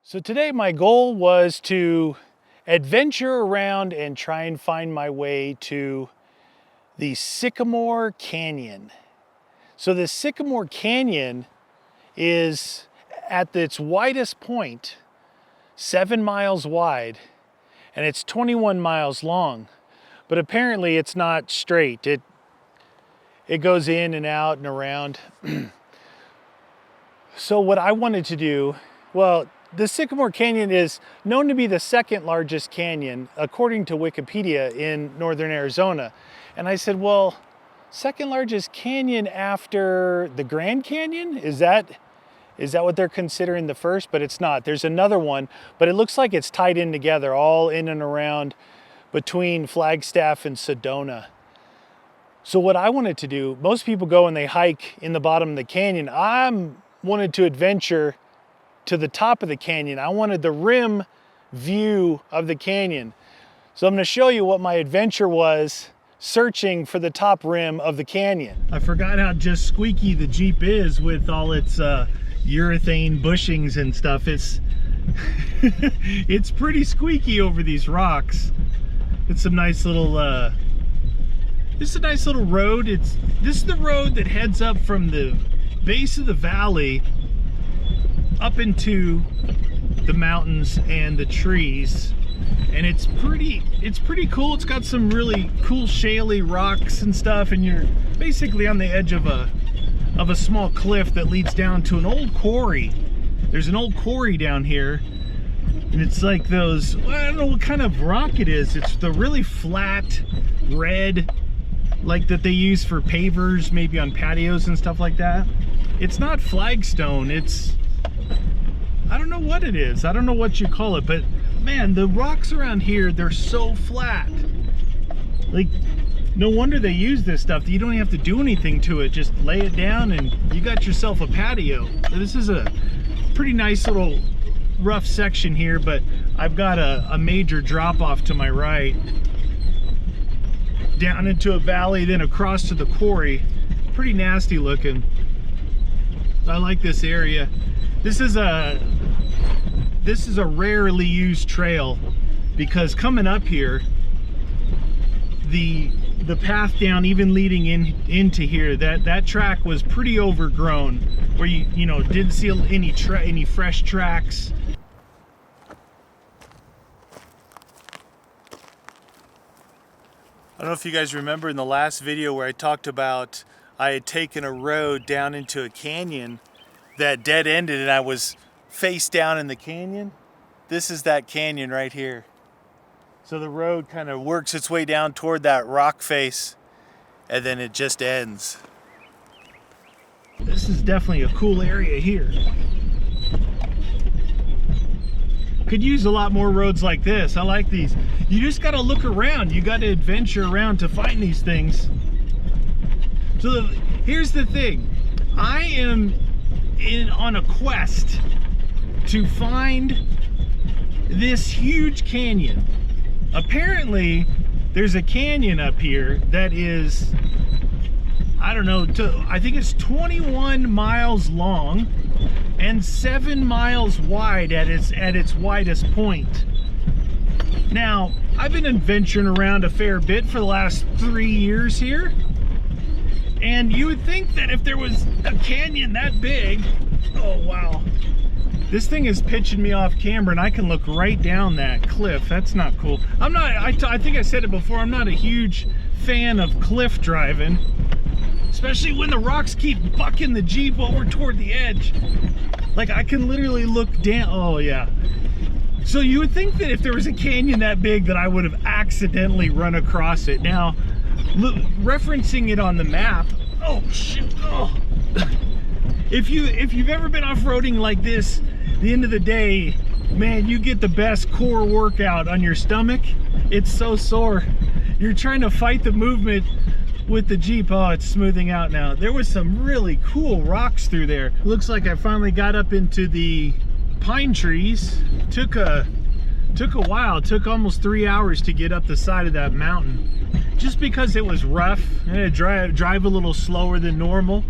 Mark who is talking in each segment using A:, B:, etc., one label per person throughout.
A: So today my goal was to adventure around and try and find my way to the Sycamore Canyon. So the Sycamore Canyon is at its widest point, 7 miles wide, and it's 21 miles long. But apparently it's not straight. It goes in and out and around. So what I wanted to do, well, the Sycamore Canyon is known to be the second largest canyon, according to Wikipedia, in northern Arizona. And I said, well, second largest canyon after the Grand Canyon? Is that what they're considering the first? But it's not. There's another one, but it looks like it's tied in together, all in and around between Flagstaff and Sedona. So what I wanted to do, most people go and they hike in the bottom of the canyon. I wanted to adventure to the top of the canyon. I wanted the rim view of the canyon. So I'm going to show you what my adventure was searching for the top rim of the canyon. I forgot how just squeaky the Jeep is with all its urethane bushings and stuff. It's it's pretty squeaky over these rocks. It's some nice little this is a nice little road. This is the road that heads up from the base of the valley up into the mountains and the trees, and it's pretty cool. It's got some really cool shaly rocks and stuff, and you're basically on the edge of a small cliff that leads down to an old quarry. There's an old quarry down here, and it's like those, well, I don't know what kind of rock it is. It's the really flat red, like that they use for pavers, maybe on patios and stuff like that. It's not flagstone. I don't know what it is. I don't know what you call it, but man, the rocks around here, they're so flat. Like, no wonder they use this stuff. You don't have to do anything to it. Just lay it down and you got yourself a patio. This is a pretty nice little rough section here, but I've got a major drop off to my right, down into a valley, then across to the quarry. Pretty nasty looking. I like this area. This is a rarely used trail, because coming up here, the path down, even leading into here, that track was pretty overgrown, where you know didn't see any fresh tracks. I don't know if you guys remember in the last video where I talked about I had taken a road down into a canyon that dead ended and I was face down in the canyon. This is that canyon right here. So the road kind of works its way down toward that rock face, and then it just ends. This is definitely a cool area here. Could use a lot more roads like this. I like these. You just gotta look around. You gotta adventure around to find these things. So here's the thing. I am on a quest to find this huge canyon. Apparently there's a canyon up here that is, I don't know, I think it's 21 miles long and 7 miles wide at its widest point. Now, I've been adventuring around a fair bit for the last 3 years here, and you would think that if there was a canyon that big, oh wow, this thing is pitching me off camera and I can look right down that cliff. That's not cool. I think I said it before, I'm not a huge fan of cliff driving, especially when the rocks keep bucking the Jeep over toward the edge. Like, I can literally look down. Oh yeah. So you would think that if there was a canyon that big that I would have accidentally run across it. Now, referencing it on the map, oh shoot, oh. If you've ever been off-roading like this, at the end of the day, man, you get the best core workout on your stomach. It's so sore. You're trying to fight the movement with the Jeep. Oh, it's smoothing out now. There was some really cool rocks through there. Looks like I finally got up into the pine trees. Took a while. It took almost 3 hours to get up the side of that mountain, just because it was rough. I had to drive a little slower than normal.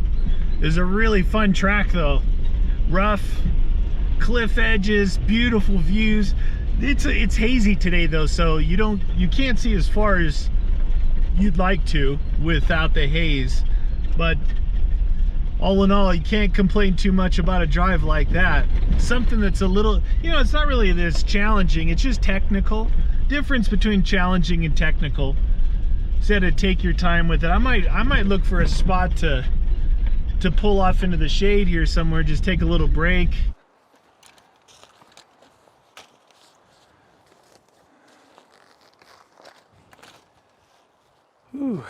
A: It was a really fun track though. Rough, cliff edges, beautiful views. It's hazy today though, so you can't see as far as you'd like to without the haze. But all in all, you can't complain too much about a drive like that. Something that's a little, it's not really this challenging, it's just technical. Difference between challenging and technical. So you had to take your time with it. I might look for a spot to pull off into the shade here somewhere, just take a little break. Ooh,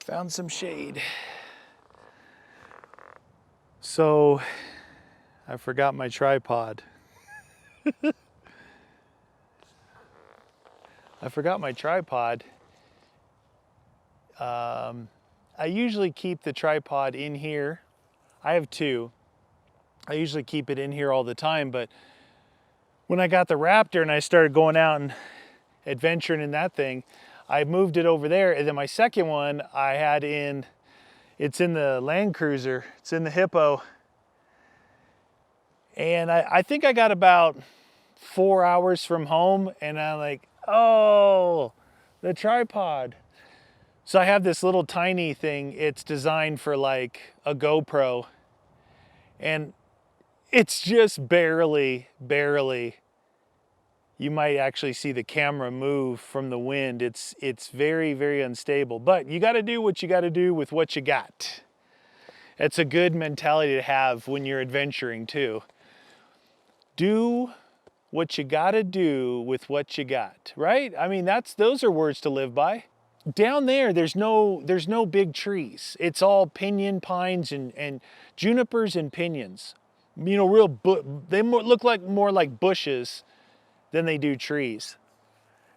A: found some shade. So I forgot my tripod. I forgot my tripod. I usually keep the tripod in here. I have two. I usually keep it in here all the time, but when I got the Raptor and I started going out and adventuring in that thing, I moved it over there. And then my second one I had it's in the Land Cruiser. It's in the Hippo. And I think I got about 4 hours from home and I'm like, oh, the tripod. So I have this little tiny thing. It's designed for like a GoPro. And it's just barely, you might actually see the camera move from the wind. It's very, very unstable. But you got to do what you got to do with what you got. It's a good mentality to have when you're adventuring too. Do what you got to do with what you got, right? I mean, those are words to live by. Down there, there's no big trees. It's all pinyon pines and junipers and pinyons. They look like more like bushes than they do trees.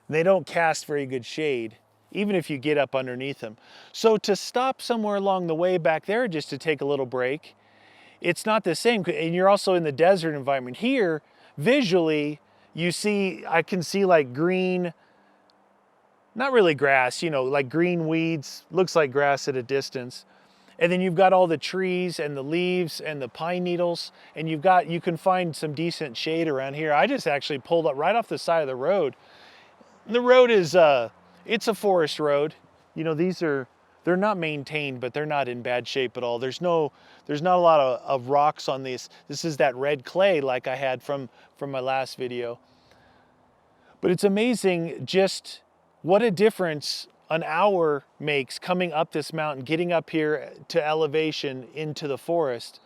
A: They don't cast very good shade, even if you get up underneath them. So to stop somewhere along the way back there just to take a little break, it's not the same. And you're also in the desert environment. Here, visually, I can see like green, not really grass, like green weeds, looks like grass at a distance. And then you've got all the trees and the leaves and the pine needles, and you can find some decent shade around here. I just actually pulled up right off the side of the road. The road is, it's a forest road. They're not maintained, but they're not in bad shape at all. There's not a lot of rocks on these. This is that red clay like I had from my last video. But it's amazing just what a difference an hour makes coming up this mountain, getting up here to elevation into the forest.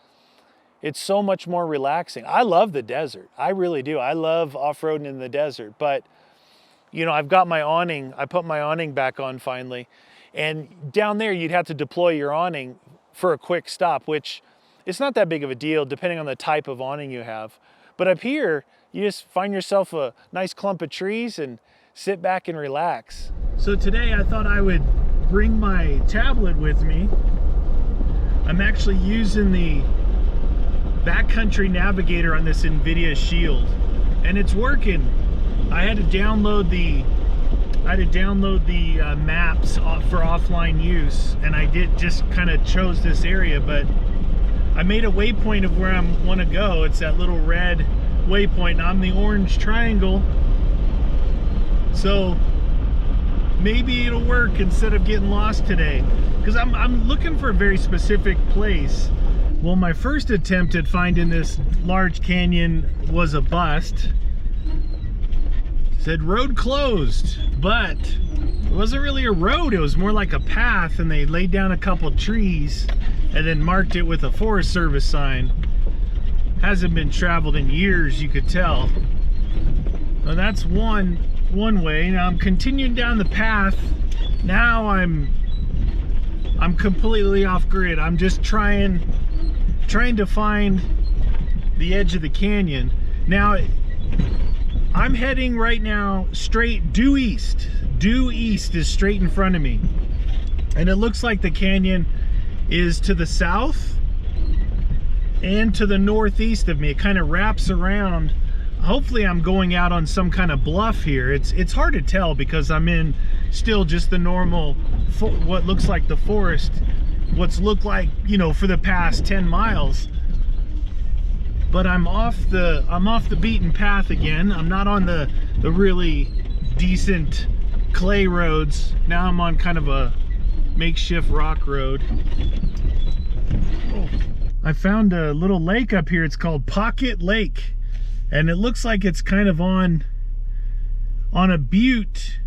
A: It's so much more relaxing. I love the desert. I really do. I love off-roading in the desert. But, I've got my awning. I put my awning back on finally. And down there, you'd have to deploy your awning for a quick stop, which it's not that big of a deal depending on the type of awning you have. But up here, you just find yourself a nice clump of trees and sit back and relax. So today I thought I would bring my tablet with me. I'm actually using the backcountry navigator on this NVIDIA Shield, and it's working. I had to download the maps for offline use, and I just kind of chose this area, but I made a waypoint of where I want to go. It's that little red waypoint, and I'm the orange triangle. So maybe it'll work instead of getting lost today, because I'm looking for a very specific place. Well, my first attempt at finding this large canyon was a bust. It said road closed, but it wasn't really a road. It was more like a path, and they laid down a couple trees and then marked it with a Forest Service sign. Hasn't been traveled in years, you could tell. So that's one way. Now I'm continuing down the path. Now I'm completely off grid. I'm just trying to find the edge of the canyon. Now I'm heading right now straight due east. Due east is straight in front of me, and it looks like the canyon is to the south and to the northeast of me. It kind of wraps around. Hopefully I'm going out on some kind of bluff here. It's hard to tell because I'm in still just the normal, what looks like the forest, what's looked like, for the past 10 miles. but I'm off the beaten path again. I'm not on the really decent clay roads. Now I'm on kind of a makeshift rock road. Oh, I found a little lake up here. It's called Pocket Lake, and it looks like it's kind of on a butte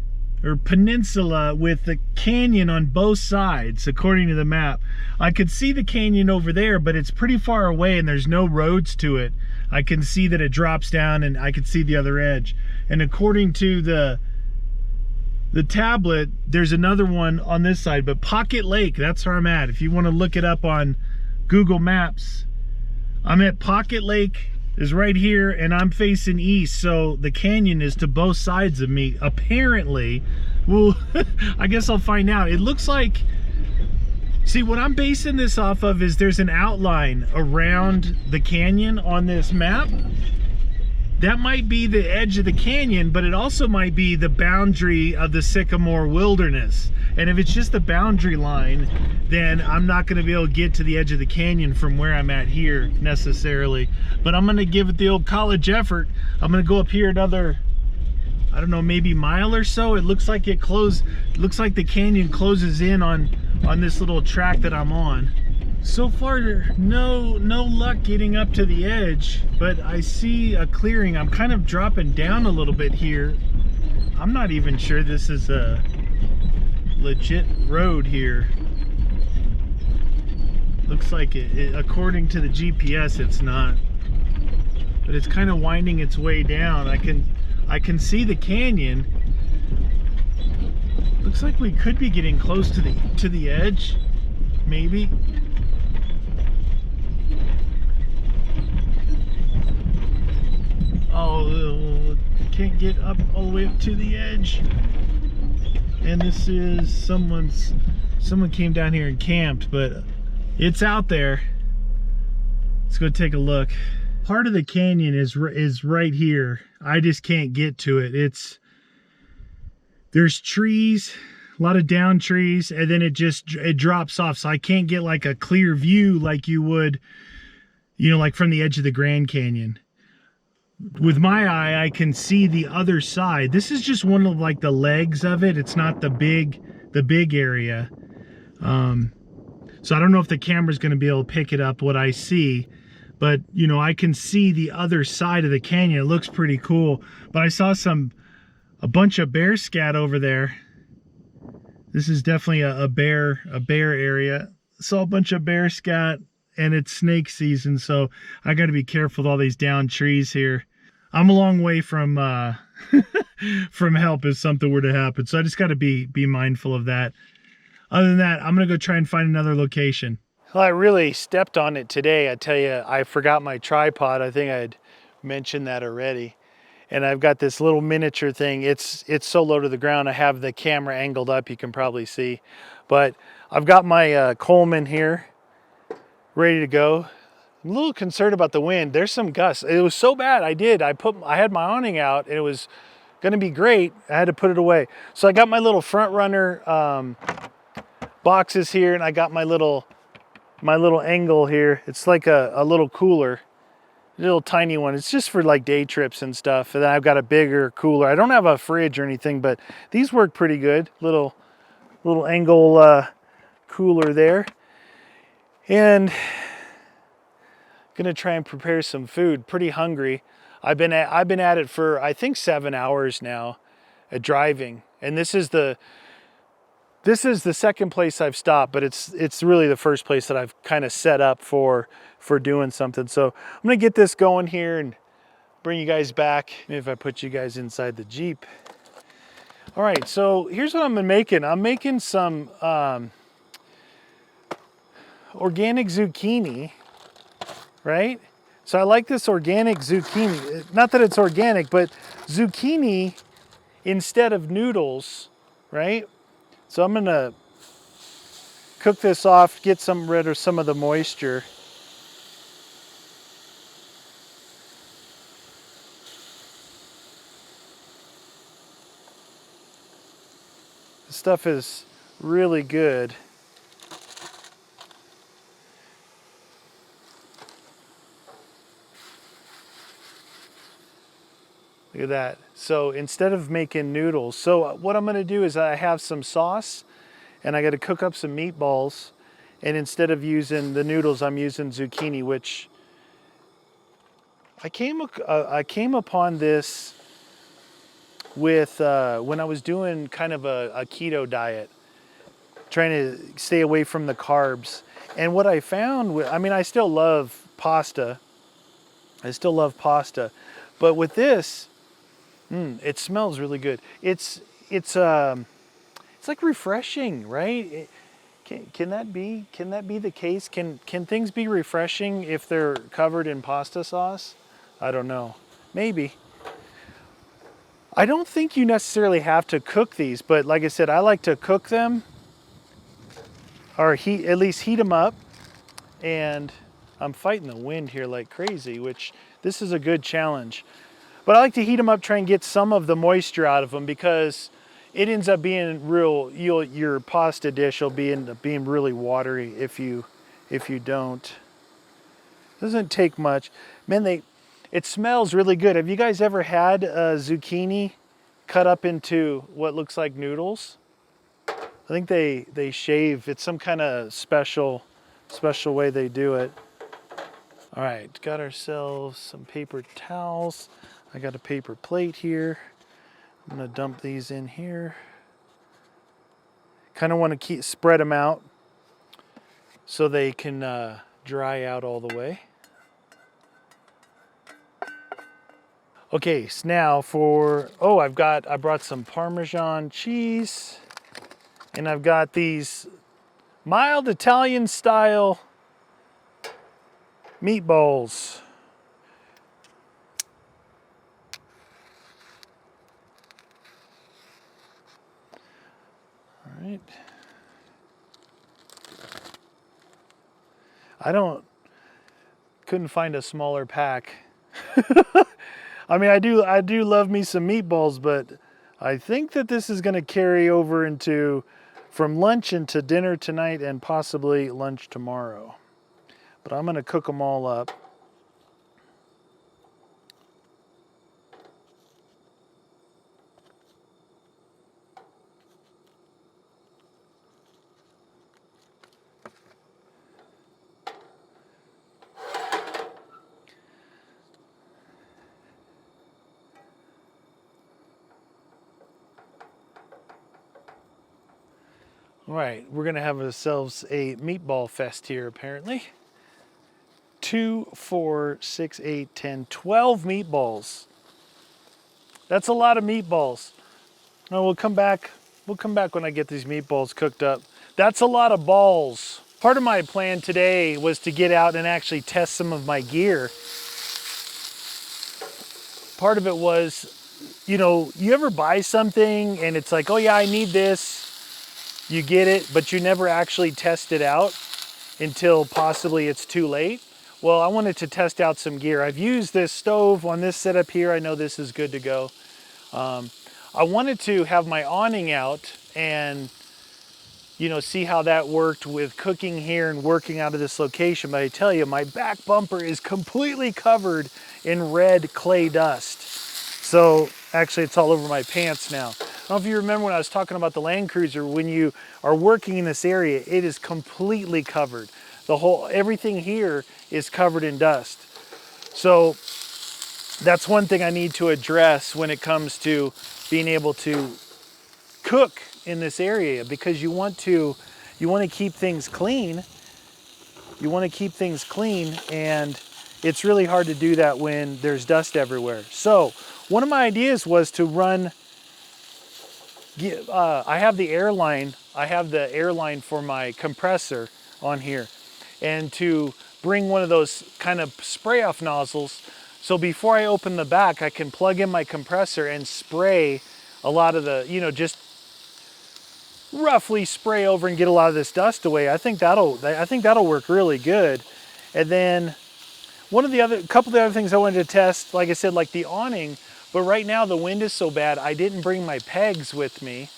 A: or peninsula with the canyon on both sides, according to the map. I could see the canyon over there, but it's pretty far away and there's no roads to it. I can see that it drops down and I can see the other edge. And according to the tablet, there's another one on this side, but Pocket Lake, that's where I'm at. If you want to look it up on Google Maps, I'm at Pocket Lake is right here, and I'm facing east, so the canyon is to both sides of me, apparently. Well, I guess I'll find out. It looks like, see, what I'm basing this off of is there's an outline around the canyon on this map. That might be the edge of the canyon, but it also might be the boundary of the Sycamore wilderness. And if it's just the boundary line, then I'm not going to be able to get to the edge of the canyon from where I'm at here necessarily. But I'm going to give it the old college effort. I'm going to go up here another, I don't know, maybe mile or so. It looks like it looks like the canyon closes in on this little track that I'm on. So far, no luck getting up to the edge, but I see a clearing. I'm kind of dropping down a little bit here. I'm not even sure this is a legit road here. Looks like it according to the GPS, it's not. But it's kind of winding its way down. I can see the canyon. Looks like we could be getting close to the edge, maybe. Oh, can't get up all the way up to the edge. And this is someone came down here and camped, but it's out there. Let's go take a look. Part of the canyon is right here. I just can't get to it. There's trees, a lot of down trees, and then it drops off, so I can't get like a clear view like you would, you know, like from the edge of the Grand Canyon. With my eye, I can see the other side. This is just one of like the legs of it. It's not the big area. So I don't know if the camera's going to be able to pick it up what I see, but you know, I can see the other side of the canyon. It looks pretty cool. But I saw a bunch of bear scat over there. This is definitely a bear area. Saw a bunch of bear scat, and it's snake season, so I got to be careful with all these down trees here. I'm a long way from from help if something were to happen, so I just got to be mindful of that. Other than that, I'm gonna go try and find another location. Well, I really stepped on it today. I tell you, I forgot my tripod. I think I'd mentioned that already. And I've got this little miniature thing. It's so low to the ground. I have the camera angled up, you can probably see. But I've got my Coleman here, ready to go. I'm a little concerned about the wind. There's some gusts. It was so bad. I had my awning out, and it was going to be great. I had to put it away. So I got my little front runner boxes here, and I got my little angle here. It's like a little cooler, a little tiny one. It's just for like day trips and stuff. And then I've got a bigger cooler. I don't have a fridge or anything, but these work pretty good. Little angle cooler there. And gonna try and prepare some food. Pretty hungry. I've been at it for I think 7 hours now at driving, and this is the second place I've stopped, but it's really the first place that I've kind of set up for doing something. So I'm gonna get this going here and bring you guys back. Maybe if I put you guys inside the Jeep. All right, so here's what I'm making. I'm making some organic zucchini, right? So I like this organic zucchini. Not that it's organic, but zucchini instead of noodles, right? So I'm gonna cook this off, get rid of some of the moisture. This stuff is really good. Look at that. So instead of making noodles, so what I'm gonna do is I have some sauce and I gotta cook up some meatballs. And instead of using the noodles, I'm using zucchini, which I came upon this with when I was doing kind of a keto diet, trying to stay away from the carbs. And what I found, I mean, I still love pasta. I still love pasta, but with this, it smells really good. It's like refreshing, right? Can that be the case? Can things be refreshing if they're covered in pasta sauce? I don't know. Maybe. I don't think you necessarily have to cook these, but like I said, I like to cook them or at least heat them up. And I'm fighting the wind here like crazy, which this is a good challenge. But I like to heat them up, try and get some of the moisture out of them, because it ends up being real, your pasta dish will end up being really watery if you don't. Doesn't take much. Man, it smells really good. Have you guys ever had zucchini cut up into what looks like noodles? I think they shave. It's some kind of special way they do it. All right, got ourselves some paper towels. I got a paper plate here. I'm gonna dump these in here. Kind of want to spread them out so they can dry out all the way. Okay, so now I brought some Parmesan cheese, and I've got these mild Italian style meatballs. All right. Couldn't find a smaller pack. I mean, I do love me some meatballs, but I think that this is gonna carry over from lunch into dinner tonight and possibly lunch tomorrow. But I'm gonna cook them all up. All right, we're gonna have ourselves a meatball fest here apparently. 2, 4, 6, 8, 10, 12 meatballs. That's a lot of meatballs. No, we'll come back when I get these meatballs cooked up. That's a lot of balls. Part of my plan today was to get out and actually test some of my gear. Part of it was, you ever buy something and it's like, oh yeah, I need this. You get it, but you never actually test it out until possibly it's too late. Well, I wanted to test out some gear. I've used this stove on this setup here. I know this is good to go. I wanted to have my awning out and see how that worked with cooking here and working out of this location. But I tell you, my back bumper is completely covered in red clay dust. So actually it's all over my pants now. I don't know if you remember when I was talking about the Land Cruiser, when you are working in this area, it is completely covered. Everything here is covered in dust. So that's one thing I need to address when it comes to being able to cook in this area, because you want to keep things clean. You want to keep things clean, and it's really hard to do that when there's dust everywhere. So one of my ideas was to run, I have the airline for my compressor on here, and to bring one of those kind of spray off nozzles. So before I open the back, I can plug in my compressor and spray a lot of the, just roughly spray over and get a lot of this dust away. I think that'll work really good. And then a couple of the other things I wanted to test, like I said, like the awning, but right now the wind is so bad, I didn't bring my pegs with me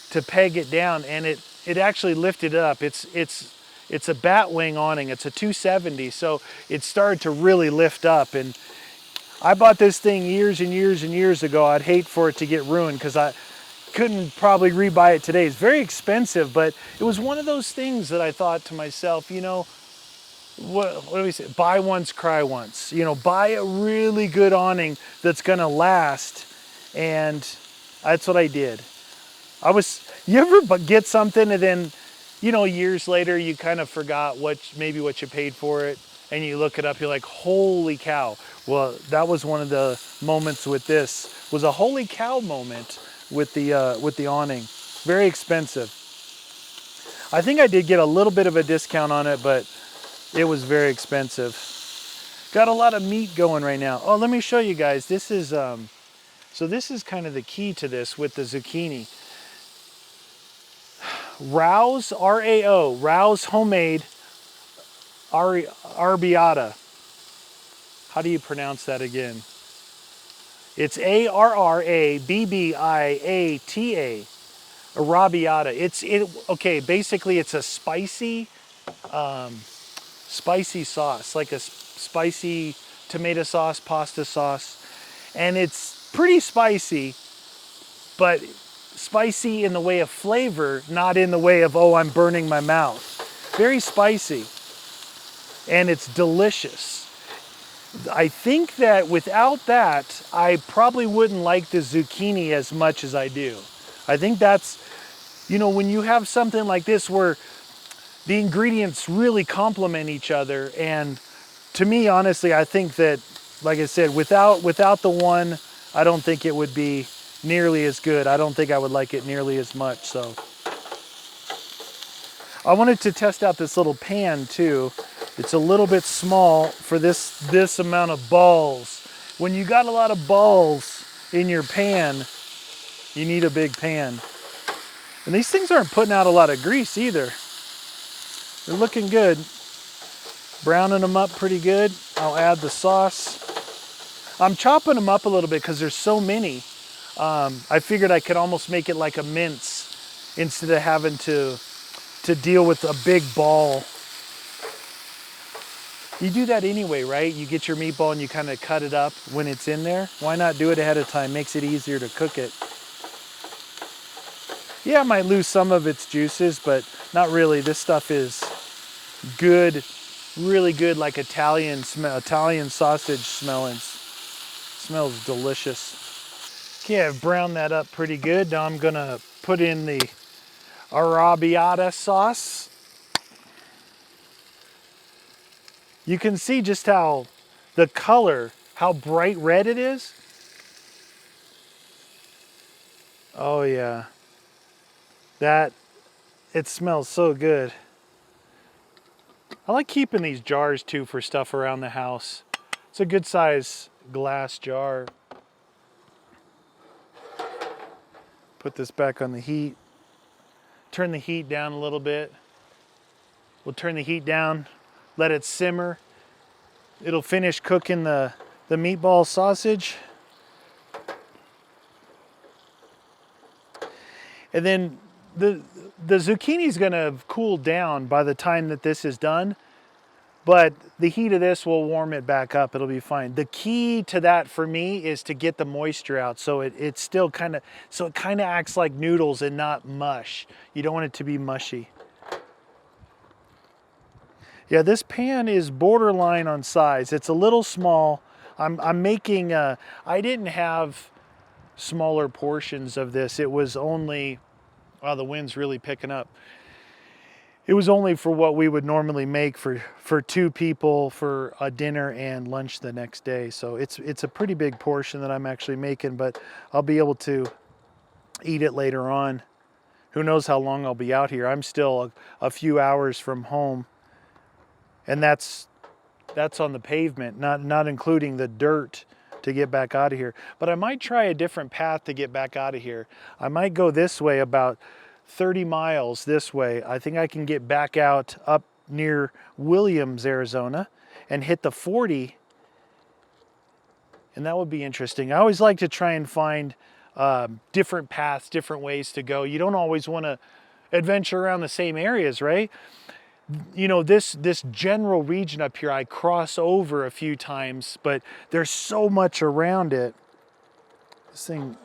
A: to peg it down, and it actually lifted up. It's a bat wing awning. It's a 270, so it started to really lift up, and I bought this thing years and years and years ago. I'd hate for it to get ruined because I couldn't probably rebuy it today. It's very expensive, but it was one of those things that I thought to myself, you know, what do we say? Buy once, cry once. You know, buy a really good awning that's gonna last. And that's what I did. You ever get something and then, you know, years later you kind of forgot maybe what you paid for it, and you look it up, you're like, holy cow. Well, that was one of the moments with this, was a holy cow moment with the awning. Very expensive. I think I did get a little bit of a discount on it, but it was very expensive. Got a lot of meat going right now. Oh, let me show you guys. This is, so this is kind of the key to this with the zucchini. Rao's, R-A-O, Rao's homemade arrabbiata. How do you pronounce that again? It's A-R-R-A-B-B-I-A-T-A. Arrabbiata. Okay, basically it's a spicy sauce, like a spicy tomato sauce, pasta sauce. And it's pretty spicy, but spicy in the way of flavor, not in the way of, oh, I'm burning my mouth. Very spicy, and it's delicious. I think that without that, I probably wouldn't like the zucchini as much as I do. I think that's, you know, when you have something like this where the ingredients really complement each other, and to me, honestly, I think that, like I said, without the one, I don't think it would be nearly as good. I don't think I would like it nearly as much. So I wanted to test out this little pan too. It's a little bit small for this amount of balls. When you got a lot of balls in your pan, you need a big pan. And these things aren't putting out a lot of grease either. They're looking good. Browning them up pretty good. I'll add the sauce. I'm chopping them up a little bit because there's so many. I figured I could almost make it like a mince instead of having to deal with a big ball. You do that anyway, right? You get your meatball and you kind of cut it up when it's in there. Why not do it ahead of time? Makes it easier to cook it. Yeah, it might lose some of its juices, but not really. This stuff is good, really good, like Italian sausage smelling. Smells delicious. Okay, I've browned that up pretty good. Now I'm gonna put in the arrabbiata sauce. You can see just how the color, how bright red it is. Oh yeah, it smells so good. I like keeping these jars too for stuff around the house. It's a good size glass jar. Put this back on the heat. Turn the heat down a little bit. We'll turn the heat down, let it simmer. It'll finish cooking the meatball sausage. And then the zucchini is gonna cool down by the time that this is done, but the heat of this will warm it back up. It'll be fine. The key to that for me is to get the moisture out, so it still kind of acts like noodles and not mush. You don't want it to be mushy. Yeah, this pan is borderline on size. It's a little small. I'm making, I didn't have smaller portions of this. It was only, wow, the wind's really picking up. It was only for what we would normally make for two people for a dinner and lunch the next day. So it's a pretty big portion that I'm actually making, but I'll be able to eat it later on. Who knows how long I'll be out here. I'm still a few hours from home. And that's on the pavement, not including the dirt to get back out of here. But I might try a different path to get back out of here. I might go this way, about 30 miles this way. I think I can get back out up near Williams, Arizona, and hit the 40. And that would be interesting. I always like to try and find different paths, different ways to go. You don't always want to adventure around the same areas, right? you know, this general region up here, I cross over a few times, but there's so much around it. This thing,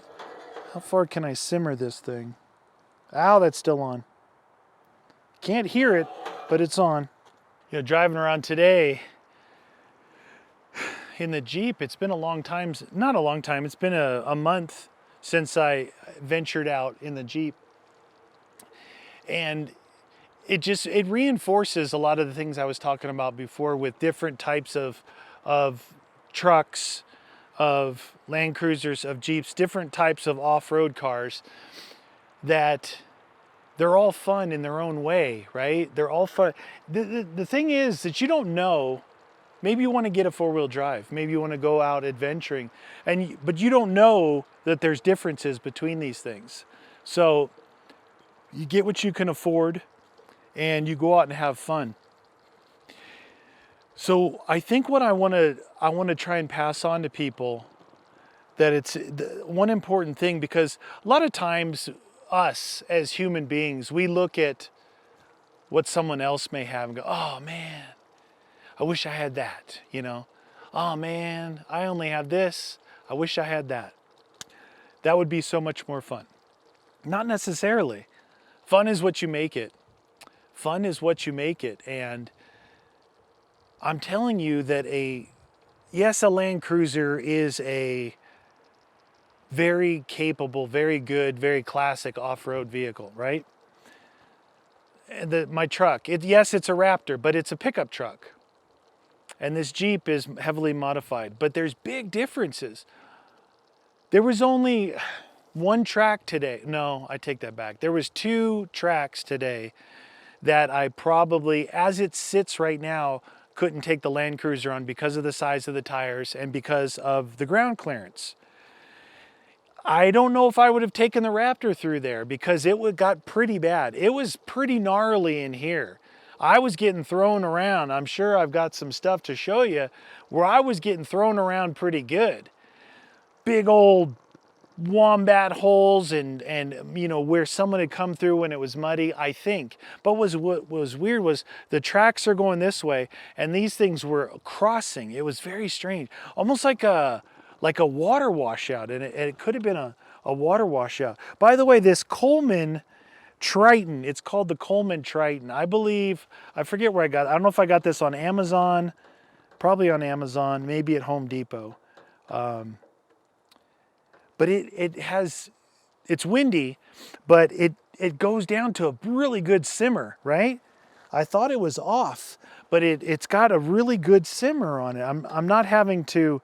A: how far can I simmer this thing? Ow, that's still on. Can't hear it, but it's on. You know, driving around today in the Jeep, it's been a long time, not a long time, it's been a month since I ventured out in the Jeep. And it reinforces a lot of the things I was talking about before with different types of trucks, of Land Cruisers, of Jeeps, different types of off-road cars, that they're all fun in their own way, right? They're all fun. The thing is that you don't know, maybe you want to get a four-wheel drive, maybe you want to go out adventuring, but you don't know that there's differences between these things. So you get what you can afford and you go out and have fun. So I think what I want to try and pass on to people, that it's one important thing, because a lot of times us as human beings, we look at what someone else may have and go, oh man, I wish I had that, you know. Oh man, I only have this. I wish I had that. That would be so much more fun. Not necessarily. Fun is what you make it. Fun is what you make it. And I'm telling you that yes, a Land Cruiser is a very capable, very good, very classic off-road vehicle, right? And my truck, yes, it's a Raptor, but it's a pickup truck. And this Jeep is heavily modified, but there's big differences. There was only one track today. No, I take that back. There was 2 tracks today that I probably, as it sits right now, couldn't take the Land Cruiser on because of the size of the tires and because of the ground clearance. I don't know if I would have taken the Raptor through there because it got pretty bad. It was pretty gnarly in here. I was getting thrown around. I'm sure I've got some stuff to show you where I was getting thrown around pretty good. Big old wombat holes and you know, where someone had come through when it was muddy, I think. But what was weird was the tracks are going this way and these things were crossing. It was very strange, almost like a water washout, and it could have been a water washout. By the way, this Coleman Triton, it's called the Coleman Triton. I believe, I forget where I got it. I don't know if I got this on Amazon, probably on Amazon, maybe at Home Depot. But it's windy, but it goes down to a really good simmer, right? I thought it was off, but it's got a really good simmer on it. I'm not having to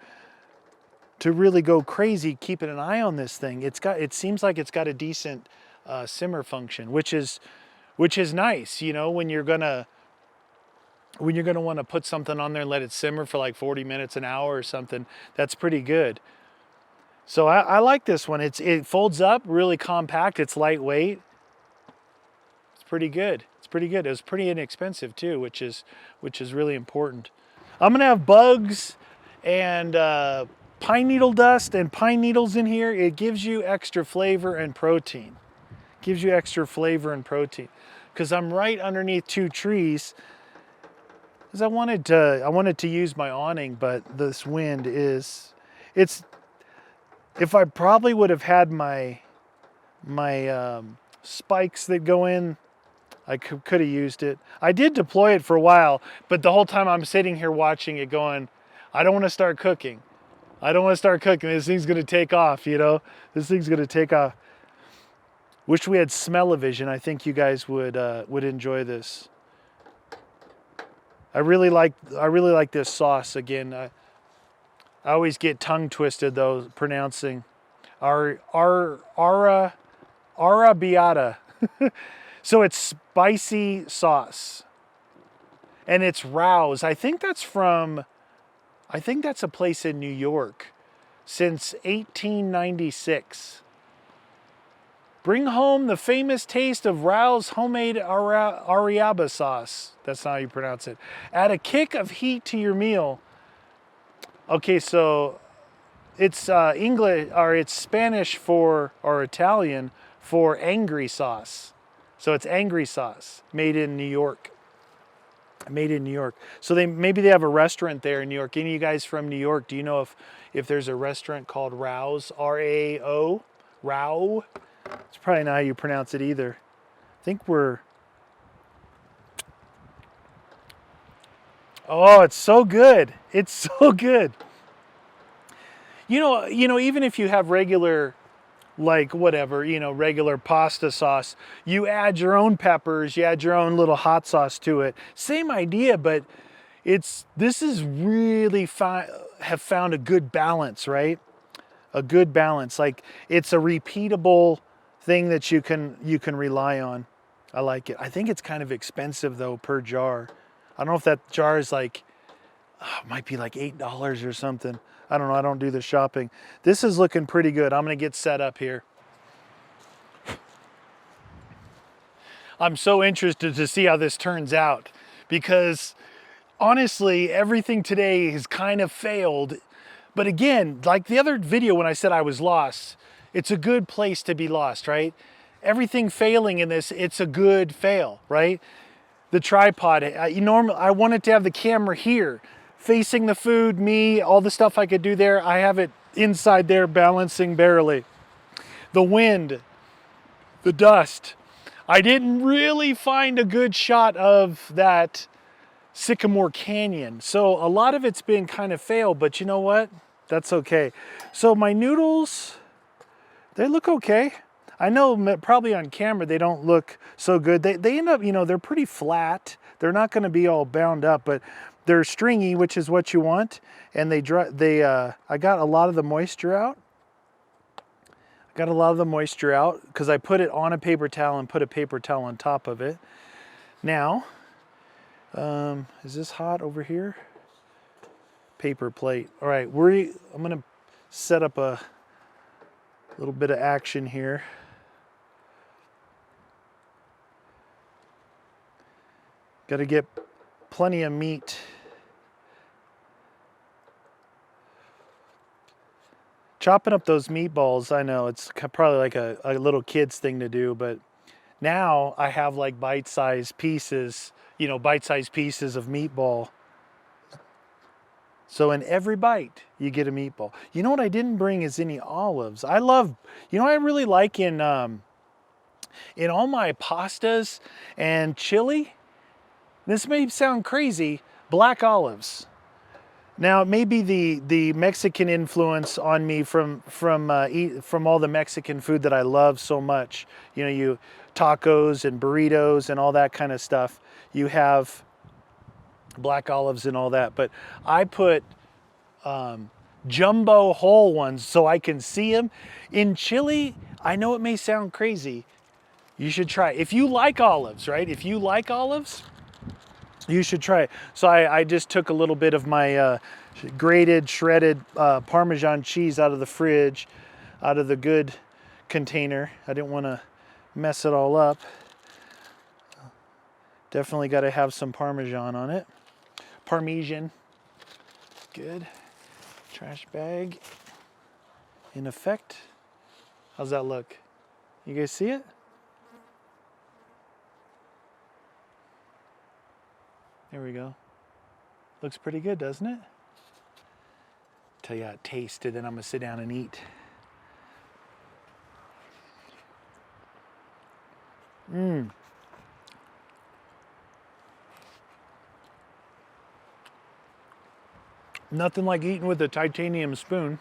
A: really go crazy keeping an eye on this thing. It seems like it's got a decent simmer function, which is nice, you know, when you're gonna want to put something on there and let it simmer for like 40 minutes, an hour or something. That's pretty good. So I like this one. It folds up, really compact. It's lightweight. It's pretty good. It's pretty good. It was pretty inexpensive too, which is really important. I'm gonna have bugs and pine needle dust and pine needles in here. It gives you extra flavor and protein. Gives you extra flavor and protein. Because I'm right underneath 2 trees. Because I wanted to use my awning, but this wind if I probably would have had my spikes that go in, I could have used it. I did deploy it for a while, but the whole time I'm sitting here watching it going, I don't want to start cooking. I don't want to start cooking. This thing's going to take off, you know? This thing's going to take off. Wish we had smell-o-vision. I think you guys would enjoy this. I really like this sauce. Again, I always get tongue twisted though pronouncing arrabbiata. So it's spicy sauce, and it's Rouse. I think that's a place in New York since 1896. Bring home the famous taste of Rouse homemade arrabbiata sauce. That's not how you pronounce it. Add a kick of heat to your meal. Okay, so it's English, or it's Spanish or Italian for angry sauce. So it's angry sauce made in New York. Made in New York. So maybe they have a restaurant there in New York. Any of you guys from New York, do you know if there's a restaurant called Rao's, R-A-O, Rao? It's probably not how you pronounce it either. I think we're, oh, it's so good. It's so good. You know, even if you have regular, like whatever, regular pasta sauce, you add your own peppers, you add your own little hot sauce to it. Same idea, but this is really have found a good balance, right? A good balance. Like it's a repeatable thing that you can rely on. I like it. I think it's kind of expensive though per jar. I don't know if that jar is like, might be like $8 or something. I don't know. I don't do the shopping. This is looking pretty good. I'm going to get set up here. I'm so interested to see how this turns out because honestly, everything today has kind of failed. But again, like the other video when I said I was lost, it's a good place to be lost, right? Everything failing in this, it's a good fail, right? The tripod, I wanted to have the camera here, facing the food, me, all the stuff I could do there. I have it inside there balancing barely. The wind, the dust. I didn't really find a good shot of that Sycamore Canyon. So a lot of it's been kind of failed, but you know what? That's okay. So my noodles, they look okay. I know probably on camera they don't look so good. They end up, they're pretty flat. They're not going to be all bound up, but they're stringy, which is what you want. And I got a lot of the moisture out. Got a lot of the moisture out because I put it on a paper towel and put a paper towel on top of it. Now, is this hot over here? Paper plate. All right, I'm gonna set up a little bit of action here. Got to get plenty of meat. Chopping up those meatballs, I know it's probably like a little kid's thing to do, but now I have like bite-sized pieces, bite-sized pieces of meatball. So in every bite, you get a meatball. You know what I didn't bring is any olives. I really like in all my pastas and chili, this may sound crazy, black olives. Now, it may be the Mexican influence on me from all the Mexican food that I love so much. You tacos and burritos and all that kind of stuff. You have black olives and all that, but I put jumbo whole ones so I can see them. In chili, I know it may sound crazy. You should try it. If you like olives, right? If you like olives, you should try it. So I just took a little bit of my grated, shredded Parmesan cheese out of the fridge, out of the good container. I didn't want to mess it all up. Definitely got to have some Parmesan on it. Parmesan. Good. Trash bag. In effect. How's that look? You guys see it? There we go. Looks pretty good, doesn't it? Tell you how it tasted, then I'm gonna sit down and eat. Nothing like eating with a titanium spoon.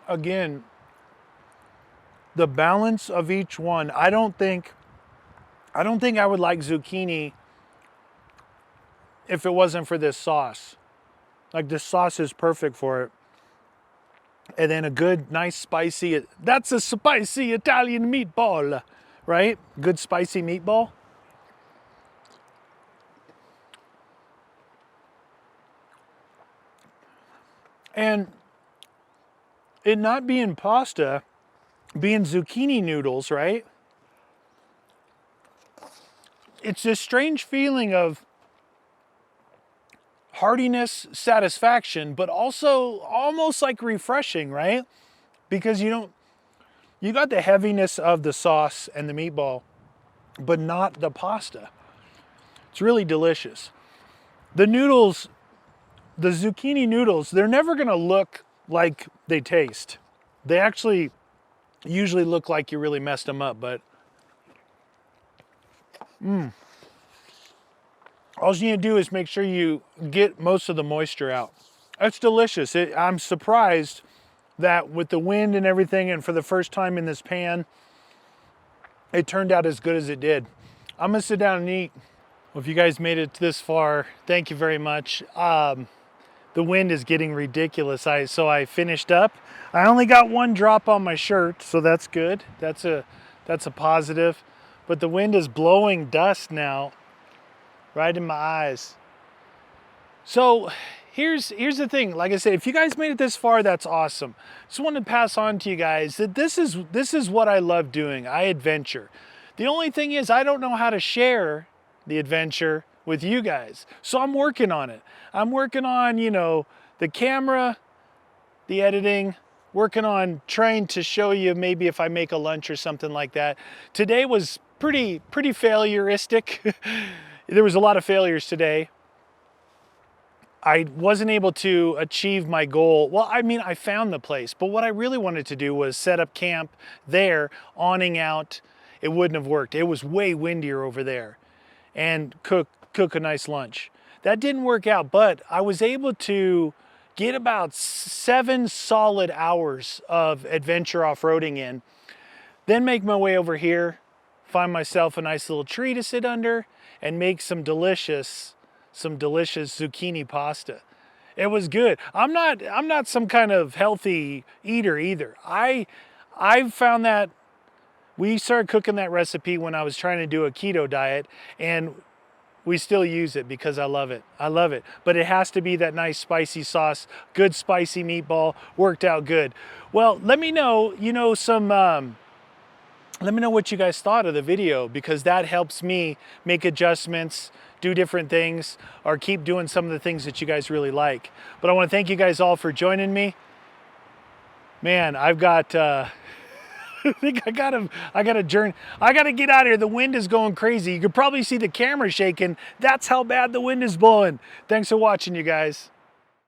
A: Again, the balance of each one. I don't think I would like zucchini if it wasn't for this sauce. Like this sauce is perfect for it. And then a good, nice spicy, that's a spicy Italian meatball, right? Good spicy meatball. And it not being pasta, being zucchini noodles, right? It's this strange feeling of heartiness, satisfaction, but also almost like refreshing, right? because you got the heaviness of the sauce and the meatball, but not the pasta. It's really delicious. The noodles, the zucchini noodles, they're never gonna look like they taste. They actually usually look like you really messed them up, but all you need to do is make sure you get most of the moisture out. It's delicious. I'm surprised that with the wind and everything, and for the first time in this pan, it turned out as good as it did. I'm gonna sit down and eat. Well, if you guys made it this far, thank you very much. The wind is getting ridiculous, so I finished up. I only got one drop on my shirt, so that's good. That's a positive. But the wind is blowing dust now right in my eyes. So here's the thing. Like I said, if you guys made it this far, that's awesome. Just wanted to pass on to you guys that this is what I love doing. I adventure. The only thing is I don't know how to share the adventure with you guys. So I'm working on it. I'm working on, you know, the camera, the editing, working on trying to show you maybe if I make a lunch or something like that. Today was pretty failuristic. There was a lot of failures today. I wasn't able to achieve my goal. Well, I mean, I found the place, but what I really wanted to do was set up camp there, awning out. It wouldn't have worked. It was way windier over there, and cook a nice lunch. That didn't work out, but I was able to get about 7 solid hours of adventure off-roading in, then make my way over here, find myself a nice little tree to sit under, and make some delicious zucchini pasta. It was good. I'm not some kind of healthy eater either. I found that we started cooking that recipe when I was trying to do a keto diet, and we still use it because I love it. I love it. But it has to be that nice spicy sauce, good spicy meatball, worked out good. Well, let me know, let me know what you guys thought of the video, because that helps me make adjustments, do different things, or keep doing some of the things that you guys really like. But I want to thank you guys all for joining me. Man, I've got I think I gotta journey. I gotta get out of here. The wind is going crazy. You could probably see the camera shaking. That's how bad the wind is blowing. Thanks for watching, you guys.